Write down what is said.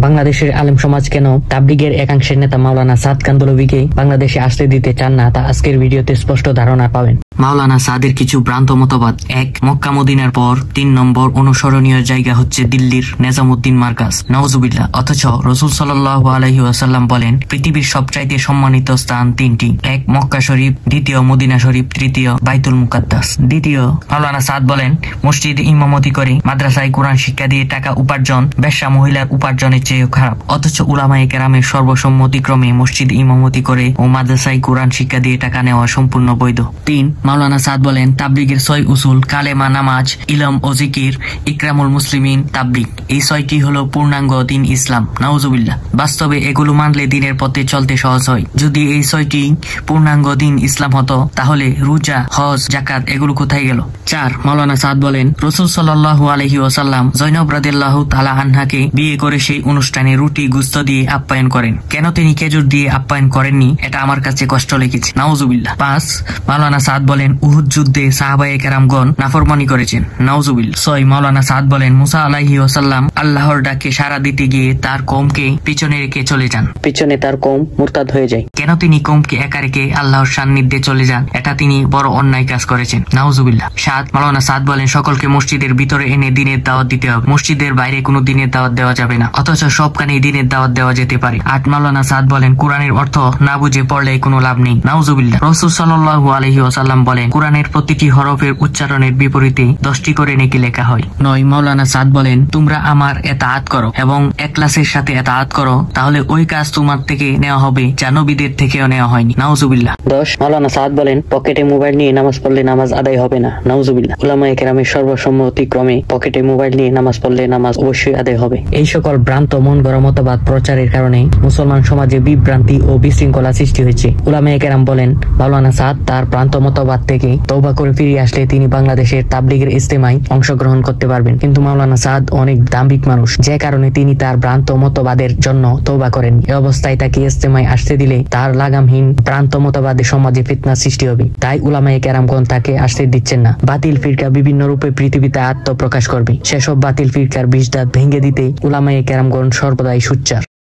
বাংলাদেশের আলেম সমাজ কেন তাবলিগের একাংশের নেতা মাওলানা সাদ কান্দলভিকে বাংলাদেশে আসতে দিতে চান না তা আজকের ভিডিওতে স্পষ্ট ধারণা পাবেন। মাওলানা সাদের কিছু ভ্রান্ত মতবাদ। 1. মক্কা মদিনার পর 3 নম্বর অনুসরণীয় জায়গা হচ্ছে দিল্লির নেজামুদ্দিন মার্কাজ। নাউজুবিল্লাহ। অথচ রাসূল সাল্লাল্লাহু আলাইহি ওয়াসাল্লাম বলেন পৃথিবীর সবচাইতে সম্মানিত স্থান 3টি। 1. মক্কা শরীফ, 2. মদিনা শরীফ, 3. বাইতুল মুকাদ্দাস। দ্বিতীয়, মাওলানা সাদ বলেন মসজিদে ইমামতি করে মাদ্রাসায় কোরআন শিক্ষা দিয়ে টাকা উপার্জন বেশ্যা মহিলার উপার্জনের চেয়েও খারাপ। অথচ উলামায়ে কেরামের সর্বসম্মতিক্রমে মসজিদে ইমামতি করে ও মাদ্রাসায় কোরআন শিক্ষা দিয়ে টাকা নেওয়া সম্পূর্ণ বৈধ। 3. মাওলানা সাদ বলেন তাবলিগের 6 উসুল কালেমা, নামাজ, ইলম ও জিকির, ইকরামুল মুসলিমিন, তাবলিগ, এই 6টি হলো পূর্ণাঙ্গ দিন ইসলাম। নাউজুবিল্লাহ। বাস্তবে এগুলো মানলে দিনের পথে চলতে সহজ হয়। যদি এই 6টি পূর্ণাঙ্গ দিন ইসলাম হতো তাহলে রোজা, হজ, যাকাত এগুলো কোথায় গেল? 4. মাওলানা সাদ বলেন রাসূল সাল্লাল্লাহু আলাইহি ওয়াসাল্লাম জয়নব রাদিয়াল্লাহু তাআলা আনহাকে বিয়ে করে সেই অনুষ্ঠানে রুটি গুস্ত দিয়ে আপ্যায়ন করেন। কেন তিনি খেজুর দিয়ে আপ্যায়ন করেননি এটা আমার কাছে কষ্ট লেগেছে। নাউজুবিল্লাহ। 5. মাওলানা সাদ বলেন উহুদ যুদ্ধে সাহাবায়ে কেরামগণ নাফরমানি করেছেন। নাউজুবিল্লাহ। 6. মাওলানা সাদ বলেন মুসা আলাইহি ওয়াসাল্লাম আল্লাহর ডাকে সাড়া দিতে গিয়ে তার কওমকে পিছনে রেখে চলে যান। পিছনে তার কওম মুরতাদ হয়ে যায়। কেন তিনি কওমকে একা রেখে আল্লাহর সান্নিধ্যে চলে যান? এটা তিনি বড় অন্যায় কাজ করেছেন। নাউজুবিল্লাহ। 7. মাওলানা সাদ বলেন সকলকে মসজিদের ভিতরে এনে দিনের দাওয়াত দিতে হবে, মসজিদের বাইরে কোনো দিনের দাওয়াত দেওয়া যাবে না। অথচ সবখানেই দিনের দাওয়াত দেওয়া যেতে পারে। 8. মাওলানা সাদ বলেন কোরআনের অর্থ না বুঝে পড়লে কোনো লাভ নেই। নাউজুবিল্লাহ। রাসূল সাল্লাল্লাহু আলাইহি ওয়াসাল্লাম বলেন কোরআনের প্রতিটি হরফের উচ্চারণের বিপরীতে 10টি করে নেকি লেখা হয়। 9. মাওলানা সাদ বলেন তোমরা আমার ইতাআত করো এবং ইখলাসের সাথে ইতাআত করো, তাহলে ওই কাজ তোমার থেকে নেওয়া হবে যা নবীদের থেকেও নেওয়া হয়নি। নাউজুবিল্লাহ। 10. মাওলানা সাদ বলেন পকেটে মোবাইল নিয়ে নামাজ পড়লে নামাজ আদায় হবে না। নাউজুবিল্লাহ। উলামায়ে কেরামের সর্বসম্মতিক্রমে পকেটে মোবাইল নিয়ে নামাজ পড়লে নামাজ অবশ্যই আদায় হবে। এই সকল ভ্রান্ত মন গড়া মতবাদ প্রচারের কারণে মুসলমান সমাজে বিভ্রান্তি ও বিশৃঙ্খলা সৃষ্টি হয়েছে। উলামায়ে কেরাম বলেন মাওলানা সাদ তার ভ্রান্ত মতবাদ থেকে তওবা করে ফিরে আসলে তিনি বাংলাদেশের তাবলিগের ইজতেমায় অংশগ্রহণ করতে পারবেন। কিন্তু মাওলানা সাদ অনেক দাম্ভিক মানুষ, যে কারণে তিনি তার ভ্রান্ত মতবাদের জন্য তওবা করেন। এই অবস্থায় তাকে ইজতেমায় আসতে দিলে তার লাগামহীন ভ্রান্ত মতবাদে সমাজে ফিতনা সৃষ্টি হবে। তাই উলামায়ে কেরামগণ তাকে আসতে দিচ্ছেন না। বাতিল ফিরকা বিভিন্ন রূপে পৃথিবীতে আত্মপ্রকাশ করবে। সেসব বাতিল ফিরকার বিষ দাঁত ভেঙে দিতে উলামায়ে কেরামগণ সর্বদাই সোচ্চার।